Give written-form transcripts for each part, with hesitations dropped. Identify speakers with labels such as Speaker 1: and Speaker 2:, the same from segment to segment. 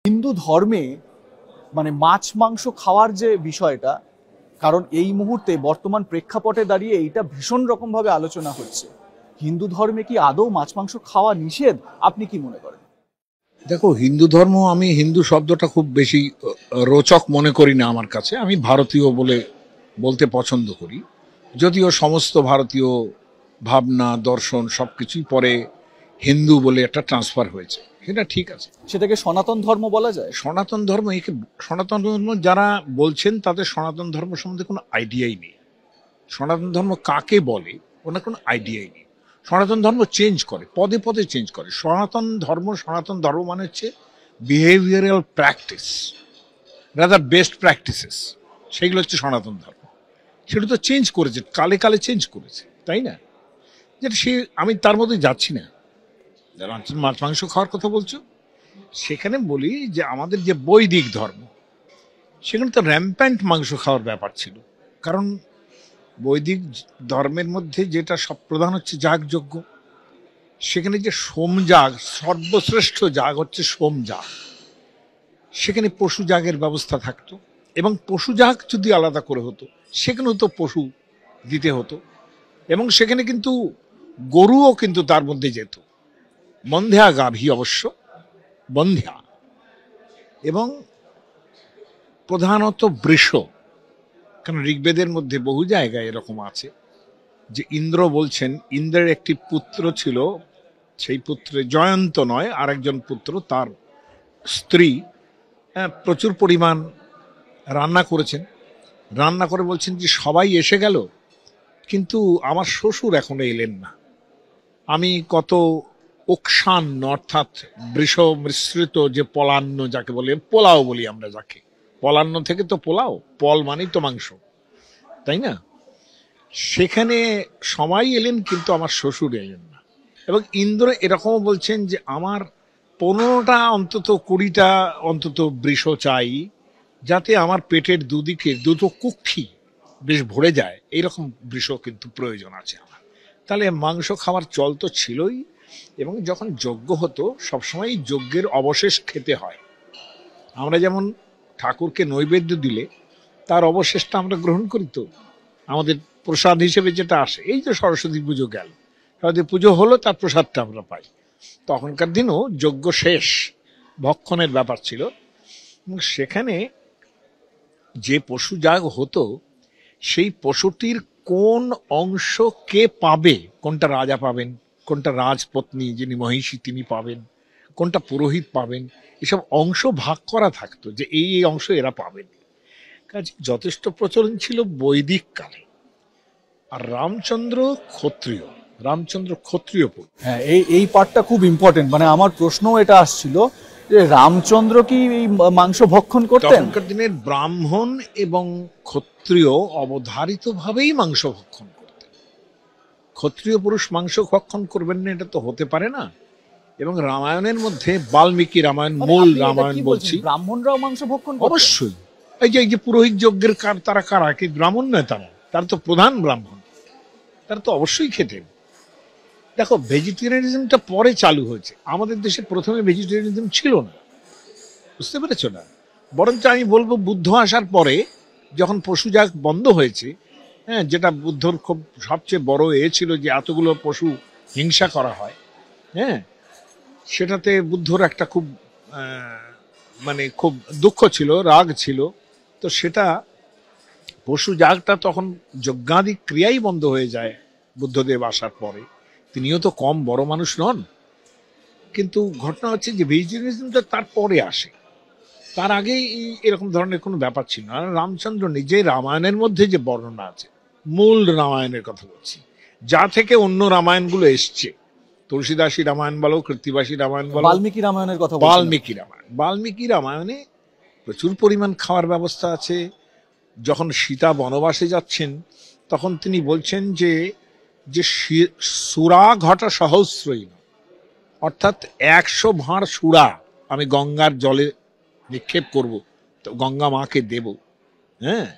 Speaker 1: হিন্দু ধর্মে মানে মাছ মাংস খাওয়ার যে বিষয়টা, কারণ এই মুহূর্তে বর্তমান প্রেক্ষাপটে দাঁড়িয়ে এইটা ভীষণ রকম ভাবে আলোচনা হচ্ছে। হিন্দু ধর্মে কি আদৌ মাছ মাংস খাওয়া নিষেধ? আপনি কি মনে করেন?
Speaker 2: দেখো, হিন্দু ধর্ম, আমি হিন্দু শব্দটা খুব বেশি রোচক মনে করি না। আমার কাছে, আমি ভারতীয় বলে বলতে পছন্দ করি। যদিও সমস্ত ভারতীয় ভাবনা দর্শন সবকিছুই পরে হিন্দু বলে একটা ট্রান্সফার হয়েছে, সেটা ঠিক আছে।
Speaker 1: সেটাকে সনাতন ধর্ম বলা যায়?
Speaker 2: সনাতন ধর্ম, একে সনাতন ধর্ম যারা বলছেন তাদের সনাতন ধর্ম সম্বন্ধে কোনো আইডিয়াই নেই। সনাতন ধর্ম কাকে বলে ওনার কোনো আইডিয়াই নেই। সনাতন ধর্ম চেঞ্জ করে, পদে পদে চেঞ্জ করে। সনাতন ধর্ম মানে হচ্ছে behavioural practice, rather best practices, সেগুলো হচ্ছে সনাতন ধর্ম। সেটা তো চেঞ্জ করেছে, কালে কালে চেঞ্জ করেছে, তাই না? যেটা সে, আমি তার মধ্যে যাচ্ছি না। যারা মাছ মাংস খাওয়ার কথা বলছো, সেখানে বলি যে আমাদের যে বৈদিক ধর্ম, সেখানে তো র্যাম্প্যান্ট মাংস খাওয়ার ব্যাপার ছিল। কারণ বৈদিক ধর্মের মধ্যে যেটা সব প্রধান হচ্ছে যাগযজ্ঞ। সেখানে যে সোমযাগ, সর্বশ্রেষ্ঠ যাগ হচ্ছে সোমযাগ, সেখানে পশু যাগের ব্যবস্থা থাকতো। এবং পশু যাগ যদি আলাদা করে হতো, সেখানেও তো পশু দিতে হতো। এবং সেখানে কিন্তু গরুও কিন্তু তার মধ্যে যেত, বন্ধ্যা গাভী অবশ্য, বন্ধ্যা। এবং প্রধানত বৃষ, কারণ ঋগ্বেদের মধ্যে বহু জায়গায় এরকম আছে যে ইন্দ্র বলছেন, ইন্দ্রের একটি পুত্র ছিল, সেই পুত্রে জয়ন্ত নয় আরেকজন পুত্র, তার স্ত্রী প্রচুর পরিমাণ রান্না করেছেন। রান্না করে বলছেন যে সবাই এসে গেল, কিন্তু আমার শ্বশুর এখনো এলেন না। আমি কত ওকসান্ন, অর্থাৎ বৃষ মিশ্রিত যে পলান্ন, যাকে বলে পোলাও বলি আমরা, যাকে পলান্ন থেকে তো পোলাও, পল মানেই তো মাংস, তাই না? সেখানে সবাই এলেন, কিন্তু আমার শ্বশুর এলেন না। এবং ইন্দ্র এরকমও বলছেন যে আমার 15টা অন্তত 20টা অন্তত বৃষ চাই, যাতে আমার পেটের দুদিকে দুটো কুক্ষি বেশ ভরে যায়। এইরকম বৃষ কিন্তু প্রয়োজন আছে আমার। তাহলে মাংস খাওয়ার চল তো ছিলই। এবং যখন যজ্ঞ হতো, সবসময় যজ্ঞের অবশেষ খেতে হয়। আমরা যেমন ঠাকুরকে নৈবেদ্য দিলে তার অবশেষটা আমরা গ্রহণ করি, তো আমাদের প্রসাদ হিসেবে যেটা আসে, এই যে সরস্বতী পুজো গেল, সরস্বতী পুজো হলো, তার প্রসাদটা আমরা পাই। তখনকার দিনও যজ্ঞ শেষ, ভক্ষণের ব্যাপার ছিল। সেখানে যে পশু যাগ হতো, সেই পশুটির কোন অংশ কে পাবে, কোনটা রাজা পাবেন, কোনটা রাজপত্নী যিনি মহিষী তিনি পাবেন, কোনটা পুরোহিত পাবেন, এসব অংশ ভাগ করা থাকতো যে এই এই অংশ এরা পাবেন। কাজে যথেষ্ট প্রচলন ছিল বৈদিক কালে। আর রামচন্দ্র ক্ষত্রিয়, রামচন্দ্র ক্ষত্রিয় পুত্র।
Speaker 1: হ্যাঁ, এই পার্টটা খুব ইম্পর্টেন্ট। মানে আমার প্রশ্নও এটা আসছিল যে রামচন্দ্র কি এই মাংস ভক্ষণ করতেন?
Speaker 2: তখনকার দিনের ব্রাহ্মণ এবং ক্ষত্রিয় অবধারিত ভাবেই মাংস ভক্ষণ করতেন। ক্ষত্রিয় পুরুষ মাংস ভক্ষণ করবেন না, এটা তো হতে পারে না। এবং রামায়ণের মধ্যে বাল্মীকি রামায়ণ, মূল রামায়ণ বলছি,
Speaker 1: ব্রাহ্মণরাও মাংস ভক্ষণ করতেন?
Speaker 2: অবশ্যই। এই যে পুরোহিত যজ্ঞের তারা কারা? কি ব্রাহ্মণ নয় তারা তো প্রধান ব্রাহ্মণ, তারা তো অবশ্যই খেতেন। দেখো, ভেজিটেরিয়ানিজমটা পরে চালু হয়েছে। আমাদের দেশে প্রথমে ভেজিটেরিয়ানিজম ছিল না, বুঝতে পেরেছ না? বরঞ্চ আমি বলবো বুদ্ধ আসার পরে যখন পশুজাগ বন্ধ হয়েছে, হ্যাঁ, যেটা বুদ্ধর খুব সবচেয়ে বড় ছিল যে এতগুলো পশু হিংসা করা হয়, হ্যাঁ, সেটাতে বুদ্ধর একটা খুব মানে খুব দুঃখ ছিল, রাগ ছিল। তো সেটা পশু জাগটা তখন যজ্ঞাদি ক্রিয়াই বন্ধ হয়ে যায় বুদ্ধদেব আসার পরে। তিনিও তো কম বড় মানুষ নন। কিন্তু ঘটনা হচ্ছে যে ভেজিটেরিয়ানিজমটা তার পরে আসে, তার আগে এরকম ধরনের কোনো ব্যাপার ছিল না। রামচন্দ্র নিজে রামায়ণের মধ্যে যে বর্ণনা আছে, মূল রামায়ণের কথা বলছি, যা থেকে অন্য রামায়ণগুলো এসছে, তুলসীদাসী রামায়ণ বলো, কৃত্তিবাসী রামায়ণ বলো,
Speaker 1: বাল্মীকি রামায়ণের কথা,
Speaker 2: বাল্মীকি রামায়ণে প্রচুর পরিমাণ খাওয়ার ব্যবস্থা আছে। যখন সীতা বনবাসে যাচ্ছেন, তখন তিনি বলছেন যে সুরা ঘটা সহস্রই, অর্থাৎ 100 ভাঁড় সুরা আমি গঙ্গার জলে নিক্ষেপ করব, তো গঙ্গা মাকে দেব, হ্যাঁ,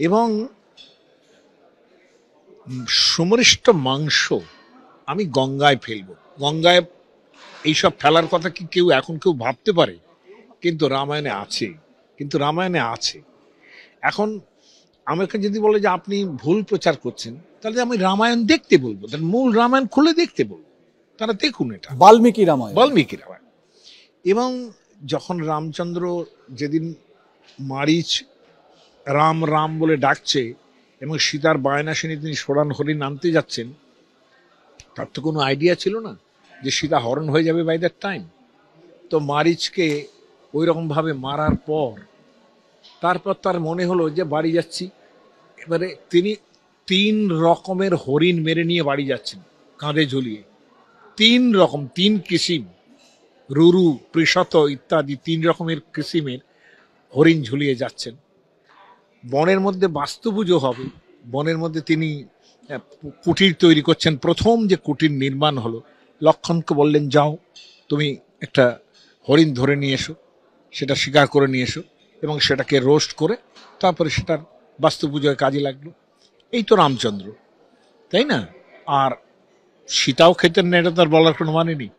Speaker 2: এবং সুমৃষ্ট মাংস আমি গঙ্গায় ফেলবো। গঙ্গায় এইসব ফেলার কথা কি কেউ এখন ভাবতে পারে? কিন্তু রামায়ণে আছে, এখন আমাকে যদি বলে যে আপনি ভুল প্রচার করছেন, তাহলে আমি রামায়ণ দেখতে বলবো, তার মূল রামায়ণ খুলে দেখতে বলবো, তারা দেখুন এটা
Speaker 1: বাল্মীকি রামায়ণ।
Speaker 2: এবং যখন রামচন্দ্র যেদিন মারিচ রাম রাম বলে ডাকছে এবং সীতার বায়না শুনে তিনি সোড়ান হরিণ আনতে যাচ্ছেন, তার তো কোনো আইডিয়া ছিল না যে সীতা হরণ হয়ে যাবে বাই দ্যাট টাইম। তো মারিচকে ওই রকম ভাবে মারার পর তারপর তার মনে হলো যে বাড়ি যাচ্ছি। এবারে তিনি 3 রকমের হরিণ মেরে নিয়ে বাড়ি যাচ্ছেন কাঁধে ঝুলিয়ে, 3 রকম, 3 কিসিম, রুরু, পৃষত ইত্যাদি 3 রকমের কিসিমের হরিণ ঝুলিয়ে যাচ্ছেন। বনের মধ্যে বাস্তু পুজো হবে, বনের মধ্যে তিনি কুটির তৈরি করছেন। প্রথম যে কুটির নির্মাণ হলো, লক্ষণকে বললেন যাও তুমি একটা হরিণ ধরে নিয়ে এসো, সেটা শিকার করে নিয়ে এসো এবং সেটাকে রোস্ট করে তারপরে সেটার বাস্তু পুজোয় কাজে লাগলো। এই তো রামচন্দ্র, তাই না? আর সীতাও খেতেন না, এটা তার বলার কোনো মানে নেই।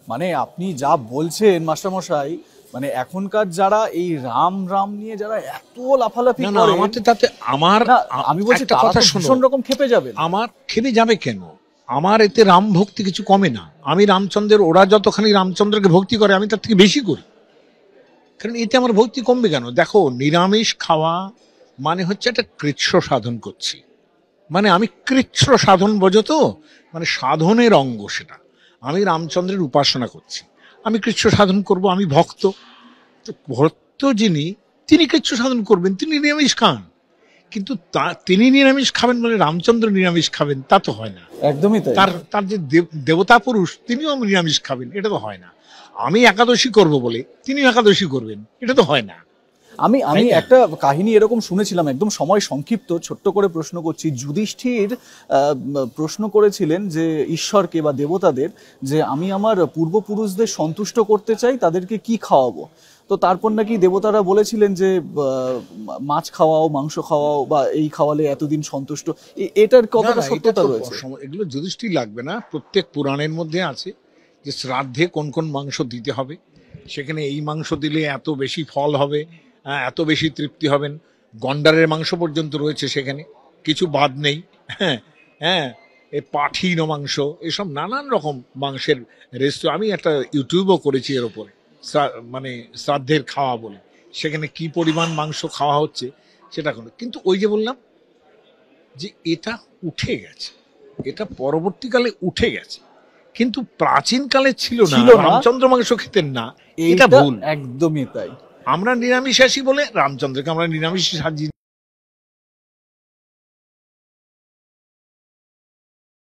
Speaker 1: মানে আপনি যা বলছেন মাস্টারমশাই, মানে এখনকার যারা এই রাম রাম নিয়ে যারা এত লাফালাফি করে, আমি বলছি
Speaker 2: একটা কথা শোনো,
Speaker 1: ভীষণ রকম খেপে যাবে।
Speaker 2: আমার খেপে যাবে কেন? আমার এতে রাম ভক্তি কিছু কমে না। আমি রামচন্দ্রের, ওরা যতখানি রামচন্দ্রকে ভক্তি করে আমি তার থেকে বেশি করি, কারণ এতে আমার ভক্তি কমবে কেন? দেখো, নিরামিষ খাওয়া মানে হচ্ছে একটা কৃচ্ছ সাধন করছি, মানে আমি কৃচ্ছ সাধন বোঝো তো, মানে সাধনের অঙ্গ সেটা। আমি রামচন্দ্রের উপাসনা করছি, আমি কৃচ্ছ সাধন করব, আমি ভক্ত। তো ভক্ত যিনি, তিনি কৃচ্ছ সাধন করবেন, তিনি নিরামিষ খান। কিন্তু তিনি নিরামিষ খাবেন মানে রামচন্দ্র নিরামিষ খাবেন, তা তো হয় না।
Speaker 1: একদমই তাই।
Speaker 2: তার যে দেবতা পুরুষ, তিনিও নিরামিষ খাবেন, এটা তো হয় না। আমি একাদশী করব বলে তিনিও একাদশী করবেন, এটা তো হয় না।
Speaker 1: আমি একটা কাহিনী এরকম শুনেছিলাম, একদম সময় সংক্ষিপ্ত, ছোট্ট করে প্রশ্ন করছি। যুধিষ্ঠির প্রশ্ন করেছিলেন যে ঈশ্বরকে বা দেবতাদের, যে আমি আমার পূর্বপুরুষদের সন্তুষ্ট করতে চাই, তাদেরকে কি খাওয়াবো? তো তারপর নাকি দেবতারা বলেছিলেন যে মাছ খাওয়াও, মাংস খাওয়াও, বা এই খাওয়ালে এতদিন সন্তুষ্ট। এটার কতটা সত্যতা রয়েছে?
Speaker 2: এগুলো যুধিষ্ঠির লাগবে না, প্রত্যেক পুরাণের মধ্যে আছে যে শ্রাদ্ধে কোন কোন মাংস দিতে হবে, সেখানে এই মাংস দিলে এত বেশি ফল হবে, এত বেশি তৃপ্তি হবেন। গন্ডারের মাংস পর্যন্ত রয়েছে সেখানে, কিছু বাদ নেই। হ্যাঁ হ্যাঁ, এই পাঠির মাংস, এসব নানান রকম মাংসের রেস্টু আমি একটা ইউটিউবও করেছি এর ওপরে, মানে শ্রাদ্ধের খাওয়া বলে, সেখানে কি পরিমাণ মাংস খাওয়া হচ্ছে সেটা। কিন্তু ওই যে বললাম যে এটা উঠে গেছে, এটা পরবর্তীকালে উঠে গেছে, কিন্তু প্রাচীনকালে ছিল না। রামচন্দ্র মাংস খেতেন না, এটা ভুল,
Speaker 1: একদমই তাই।
Speaker 2: আমরা নিরামিষাশী বলে রামচন্দ্রকে আমরা নিরামিষ সাজি।